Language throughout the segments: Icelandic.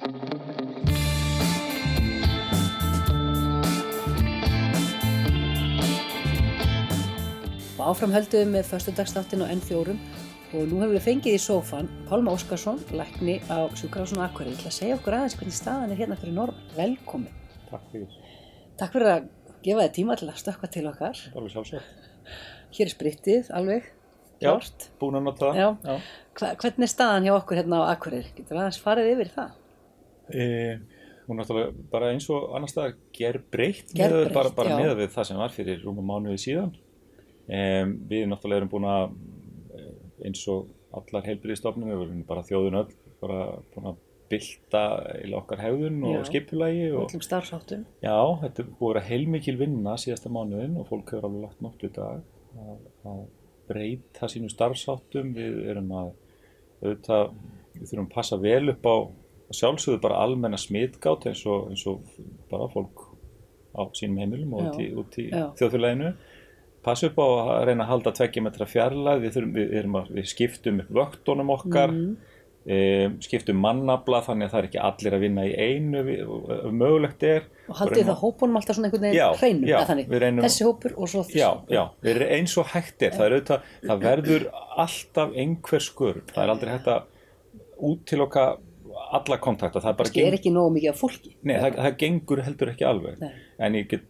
Og áfram höldum við með föstudagsþáttinn á N4 og nú hefur við fengið í sófann Pálma Óskarsson, lækni á Sjúkrahúsinu á Akureyri. Ég ætla að segja okkur aðeins hvernig staðan hérna fyrir norðan. Velkomin. Takk fyrir. Takk fyrir að gefa þér tíma til að stökkva til okkar. Alveg sjálfsagt. Hér sprittið, alveg klárt. Já, búin að nota það. Já. Hvernig er staðan hjá okkur hérna á Akureyri? Getur aðeins farið yfir það? Hún er náttúrulega bara eins og annars staðar gerbreytt bara með við það sem var fyrir rúmum mánuði síðan. Við náttúrulega erum búin að, eins og allar heilbrigðisstofnanir, við erum bara þjóðin öll, bara búin að bylta okkar hegðun og skipulagi. Og öllum starfsháttum. Já, þetta er búin að vera heilmikil vinna síðasta mánuðin og fólk hefur alveg lagt nótt í dag að breyta sínum starfsháttum. Við erum við þurfum að passa vel upp á sjálfsögðu bara almenna smitgát eins og bara fólk á sínum heimilum og út í þjóðfélaginu. Passa upp á að reyna að halda 2 metra fjarlægð, við skiptum upp vöktunum okkar, skiptum mannafla þannig að það er ekki allir að vinna í einu, mögulegt er. Og haldið það hópunum alltaf svona einhvern veginn hreinu, þannig, þessi hópur og svo þessi hópur. Já, við erum eins og hægt er, það verður alltaf einhver skurð, það er aldrei hægt að útiloka alla kontakta. Það er ekki nógu mikið af fólki. Nei, það gengur heldur ekki alveg, en ég get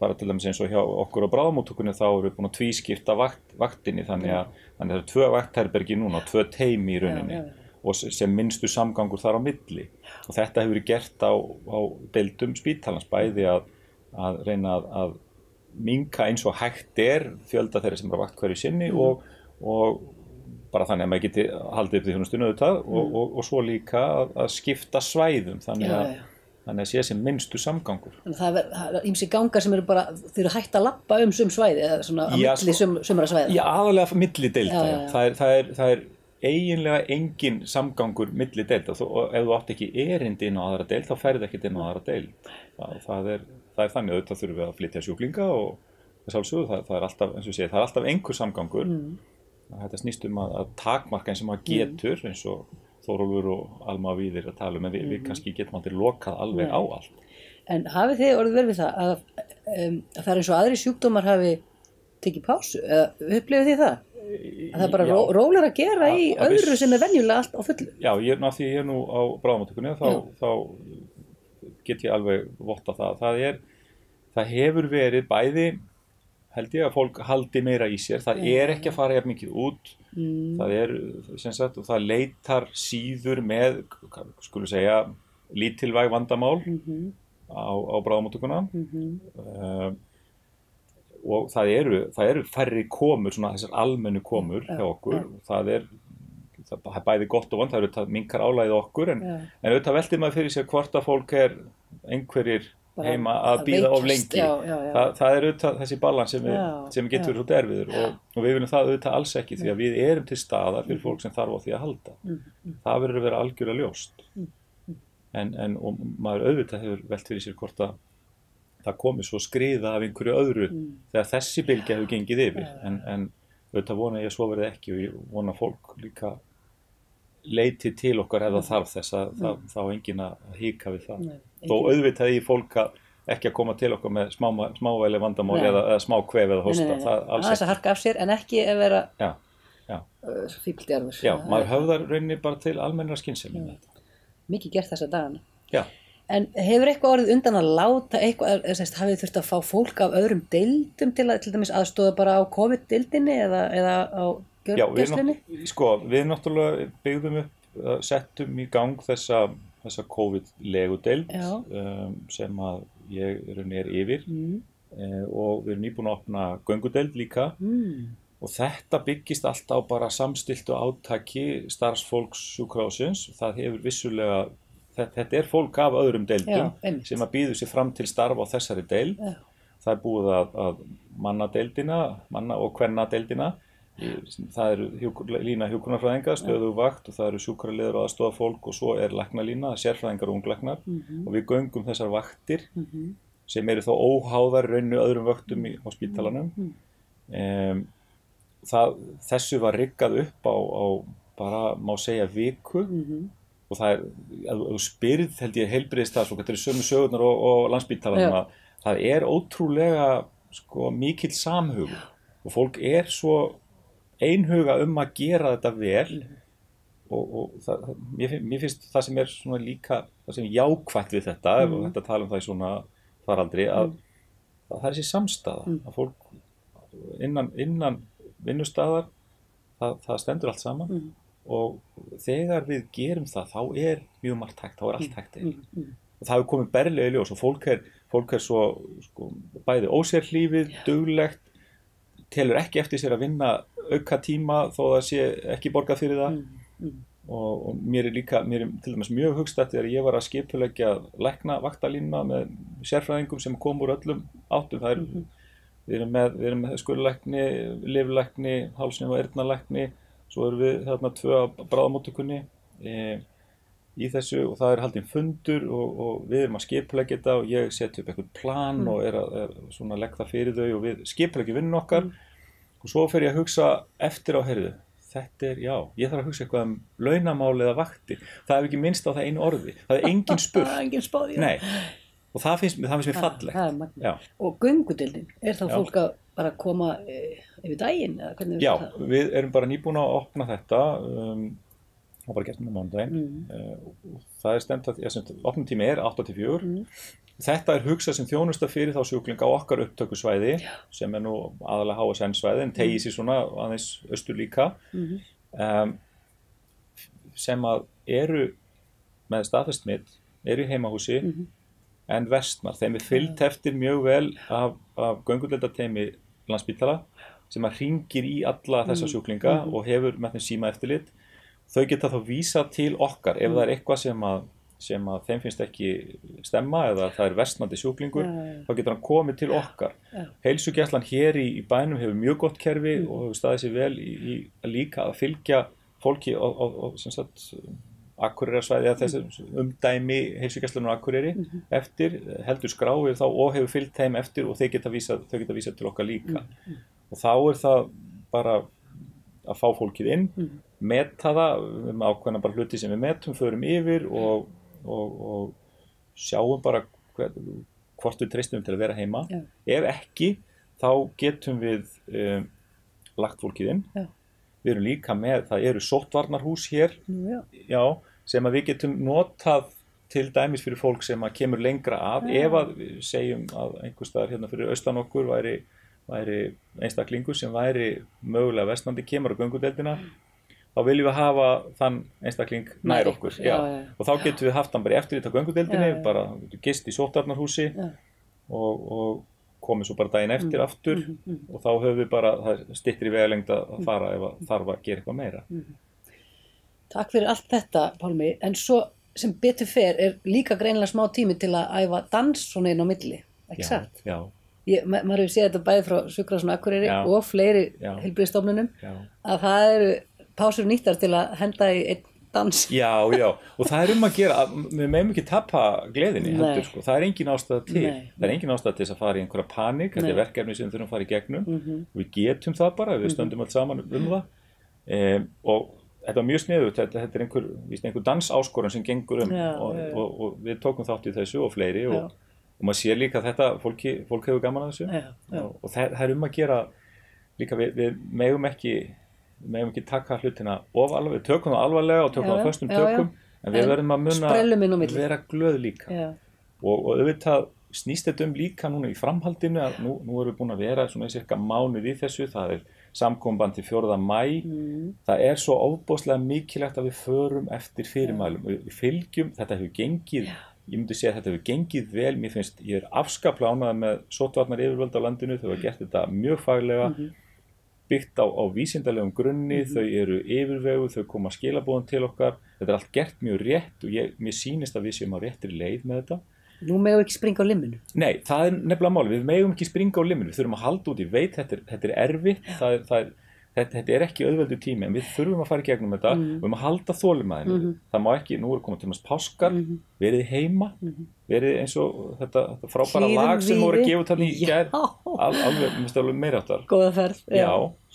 bara til dæmis eins og hjá okkur á bráðamóttökunni þá erum við búin að tvískipta vaktinni þannig að það eru 2 vaktherbergi núna og 2 teymi í rauninni og sem minnstu samgangur þar á milli og þetta hefur verið gert á deildum spítalans bæði að reyna að minnka eins og hægt er fjölda þeirra sem er á vakt hverju sinni og bara þannig að maður geti haldið upp því þjónustunni auðvitað og svo líka að skipta svæðum þannig að sé sem minnstu samgangur. Það er ýmsir gangar sem eru bara, þeir eru hægt að labba sum svæði eða svona á milli sumra svæða. Já, aðalega milli deilda. Það er eiginlega engin samgangur milli deilda og ef þú átt ekki erindi inn á aðra deild þá ferð ekki inn á aðra deild. Það er þannig auðvitað þurfum við að flytja sjúklinga og sjálfsögðu það er alltaf, eins og segið, það er alltaf einhver samgangur. Þetta snýst að takmarka eins og maður getur eins og Þórólfur og Alma og Víðir að tala en við kannski getum aldrei lokað alveg á allt. En hafið þið orðið vel við það að það er eins og aðri sjúkdómar hafi tekið pásu eða upplifið þið það? Að það er bara rólegra að gera í öðru sem er venjulega allt á fullu? Já, af því ég er nú á bráðamóttökunni þá get ég alveg votta það. Það hefur verið bæði held ég að fólk haldi meira í sér, það er ekki að fara jafn mikið út, það er sem sagt og það leitar síður með, skulum segja, lítilvæg vandamál á bráðamóttökuna og það eru færri komur, svona þessar almennu komur hjá okkur, það er bæði gott og vond, það eru minnkar álagið okkur en auðvitað veltir maður fyrir sér hvort að fólk er einhverjir heima að bíða of lengi. Það er auðvitað þessi balans sem getur svo erfiður og við viljum það auðvitað alls ekki því að við erum til staðar fyrir fólk sem þarf á því að halda. Það verður að vera algjörlega ljóst. Og maður auðvitað hefur velt fyrir sér hvort að það komi svo skriða af einhverju öðru þegar þessi bylgja hefur gengið yfir. En auðvitað vona ég að svo verði ekki og ég vona fólk líka leiti til okkar ef það þarf þess að þá enginn að hika við það. Þó auðvitað í fólk ekki að koma til okkar með smávægileg vandamál eða smá kvef eða hosta. Aðeins að harka af sér en ekki að vera fífldjarfur. Já, maður höfðar rauninni bara til almennrar skynsemi. Mikið gert þessa dagana. Já. En hefur eitthvað orðið undan að láta eitthvað, hafið þið þurft að fá fólk af öðrum deildum til dæmis aðstoða bara á COVID-deildinni eða á gjörgæslunni? Já, við náttúrulega byggðum upp, settum í gang þessa COVID-legudeild sem að ég er yfir og við erum nýbúin að opna göngudeild líka og þetta byggist alltaf bara samstiltu átaki starfsfólks sjúkrahússins. Það hefur vissulega, þetta er fólk af öðrum deildum sem að býður sér fram til starfa á þessari deild. Það er búið að manna og kvennadeildina. Það eru lína hjúkrunarfræðinga, stöðuvakt og það eru sjúkraliðar og aðstofafólk og svo er læknalína, sérfræðingar og unglæknar og við göngum þessar vaktir sem eru þó óháðar rauninu öðrum vöktum á spítalanum. Þessu var riggað upp á bara má segja viku og það að þú spyrð held ég heilbrigðisstarfsfólk, þetta sömu sögurnar og Landspítalanum, það ótrúlega sko mikill samhugur og fólk svo einhuga að gera þetta vel og það, mér finnst það sem svona líka, það sem jákvætt við þetta, og þetta tala það í svona faraldri, að það þessi samstaða, að fólk innan vinnustaðar, það stendur allt saman og þegar við gerum það, þá mjög margt hægt, þá allt hægt og það hefur komið berlega í ljós og fólk svo sko, bæði ósérhlífið, duglegt, telur ekki eftir sér að vinna auka tíma þó það sé ekki borgað fyrir það og mér til dæmis mjög hugstætt þegar ég var að skipuleggja lækna vaktalínuna með sérfræðingum sem kom úr öllum áttum, við erum með skurðlækni, lyflækni, hálsnef- og eyrnalækni, svo erum við þarna 2 á bráðamóttökunni í þessu og það haldinn fundur og við erum að skipuleggja þetta og ég seti upp eitthvað plan og að svona leggja það fyrir þau og við skipuleggjum vinnun okkar og svo fer ég að hugsa eftir á heyrðu, þetta ég þarf að hugsa eitthvað launamál eða vaktir, það ekki minnst á það einu orði, það engin spurt. Engin spáð, Nei, og það finnst mér fallegt. Og göngudeildin, þá fólk að bara koma yfir daginn? Eða hvernig Já, við erum bara nýbúin að opna þetta, það bara gert með mánudaginn, það stendt að opnuntími 8-4, þetta hugsað sem þjónusta fyrir þá sjúklinga á okkar upptökusvæði sem nú aðalega HSN-svæði en tegir sér svona aðeins austur líka sem að eru með staðfest smitt, eru í heimahúsi en versnar, þeim fylgt eftir mjög vel af göngudeildarteymi Landspítala sem að hringir í alla þessa sjúklinga og hefur með þeim símaeftirlit. Þau geta þá vísa til okkar ef það eitthvað sem að þeim finnst ekki stemma eða það versnandi sjúklingur, þá getur hann komið til okkar. Heilsugæslan hér í bænum hefur mjög gott kerfi og hefur staðið sér vel í líka að fylgja fólki á sem sagt Akureyrasvæði að þessi umdæmi heilsugæslunnar Akureyri eftir, heldur skrá yfir þá og hefur fylgt þeim eftir og þau geta vísað til okkar líka. Og þá það bara að fá fólkið inn, meta það, við ákveðna bara hluti sem við metum, förum yfir og sjáum bara hvort við treystum til að vera heima. Ef ekki, þá getum við lagt fólkið inn. Við erum líka með, það eru sóttvarnarhús hér, sem að við getum notað til dæmis fyrir fólk sem að kemur lengra að, ef að við segjum að einhvers staðar hérna fyrir austan okkur væri einstaklingur sem væri mögulega versnandi, kemur á göngudeildina, þá viljum við hafa þann einstakling nær okkur. Og þá getum við haft hann bara eftirlit á göngudeildinni, bara gist í sóttvarnarhúsi og komið svo bara daginn eftir aftur og þá höfum við bara, það styttir í vegalengd að fara ef það þarf að gera eitthvað meira. Takk fyrir allt þetta, Pálmi, en svo sem betur fer líka greinilega smá tími til að æfa dans svona inn á milli, ekki satt? Já. Maður hefur séð þetta bæði frá Sjúkrahúsinu á Akureyri og fleiri heilbrigðisstofnunum að það eru pásur nýttar til að henda í einn dans. Já, og það að gera, við megum ekki tappa gleðinni heldur, sko. Það engin ástæða til. Það engin ástæða til þess að fara í einhverja panik, þetta verkefni sem við þurfum að fara í gegnum. Við getum það bara, við stöndum allt saman það. Og þetta var mjög sniðugt, þetta einhver dansáskorun sem gengur og við tókum þátt í þessu og fleiri og maður sér líka að þetta, fólk hefur gaman að þessu og það að gera líka, við megum ekki taka hlutina of alvarlega, við tökum það alvarlega og tökum það föstum tökum, en við verðum að muna vera glöð líka og auðvitað snýst þetta líka núna í framhaldinu að nú erum við búin að vera svona í cirka mánuð í þessu, það samkomubann til 4. maí, það svo ofboðslega mikilvægt að við förum eftir fyrirmælum, við fylgjum, þetta hefur gengið, ég myndi segja að þetta hefur gengið vel, mér finnst, ég afskaplega ánægður með sóttvarnar yfirvöld á landinu, þau hafa gert þetta mjög faglega, byggt á vísindalegum grunni, þau eru yfirveguð, þau koma skilaboðum til okkar, þetta allt gert mjög rétt og mér sýnist að við séum á réttri leið með þetta. Nú megum við ekki springa á limminu. Nei, það nefnilega máli, við megum ekki springa á limminu, við þurfum að halda út, ég veit þetta erfitt, þetta ekki auðveldur tími, en við þurfum að fara í gegnum þetta, við þurfum að halda þolinmæðinu, það má ekki, nú komið til páskar, verið heima, verið eins og þetta frábæra lag sem voru að gefa þarna í gær, alveg meira áttar. Góða ferð,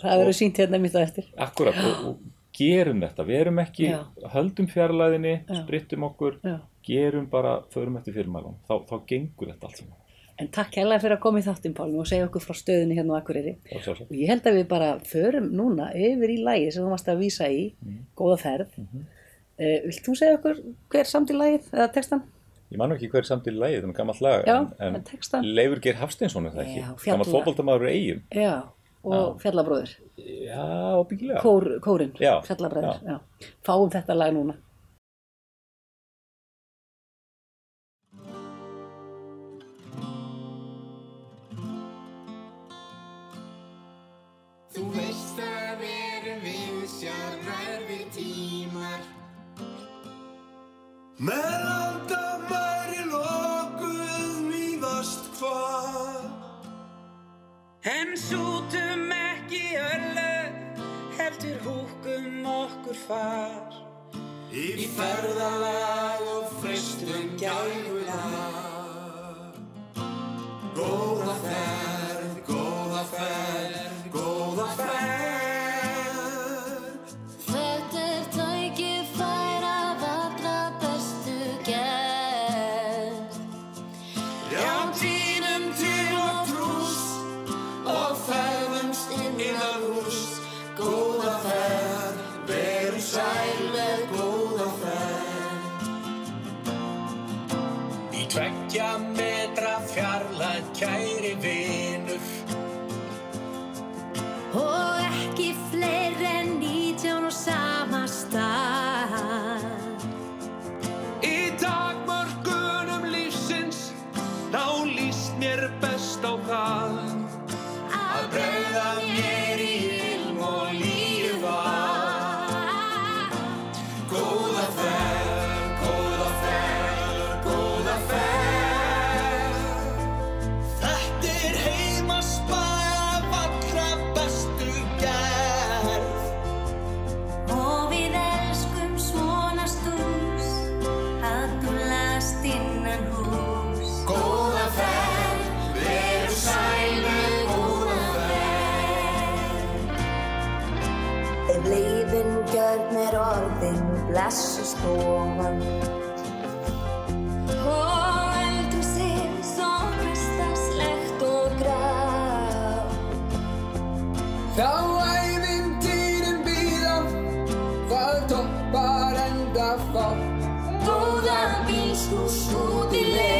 það verður sýnt hérna mitt á eftir. Akkurat, og gerum þetta, við erum ekki, höldum fjarlæðinni, sprittum okkur, gerum bara, förum eftir fyrirmælum, þá gengur þetta allt saman. En takk hérlega fyrir að koma í þáttinn, Pálmi, og segja okkur frá stöðunni hérna á Akureyri. Og ég held að við bara förum núna yfir í lagið sem þú varst að vísa í, Góða ferð. Vilt þú segja okkur hver samdi lagið eða textan? Ég man ekki hver samdi lagið, það gammalt lag, en Leifur Geir Hafsteinsson það ekki, gammalt fótboltamaður í Eyjum. Já, og Fjallabróðir. Já, byggilega. Kórinn, Fjallabróðir, já. Fáum þetta lag núna. Þú veist að erum við sjálfræðir tímar Með landamæri lokuð mývast hvað En sútum ekki örlög heldur húkum okkur far Í ferðalag og freistum gæfulag Góða ferð, góða ferð Góða ferð Þetta tækifæri af allra bestu gerð Já, tínum til og trús og ferðumst inn að hús Góða ferð, verum sæl með góða ferð Í 2 metra fjarlægð kæri vinur Og ekki fleiri en 19 á sama stað Í takmörkunum lífsins þá líst mér best á það Að bregða mér í ilm og líf Góða ferð, góða ferð, góða ferð Þetta heimaspær af allra bestu gerð Og við elskum svona stús að dúllast innan hús Góða ferð, verum sæl með góða ferð Ef lífin gjörn orðin blessust ofan Og öldum sig svo hversdagslegt og grátt Þá ævintýrin bíða, það toppar enda fátt Góða bílskúrs út í leið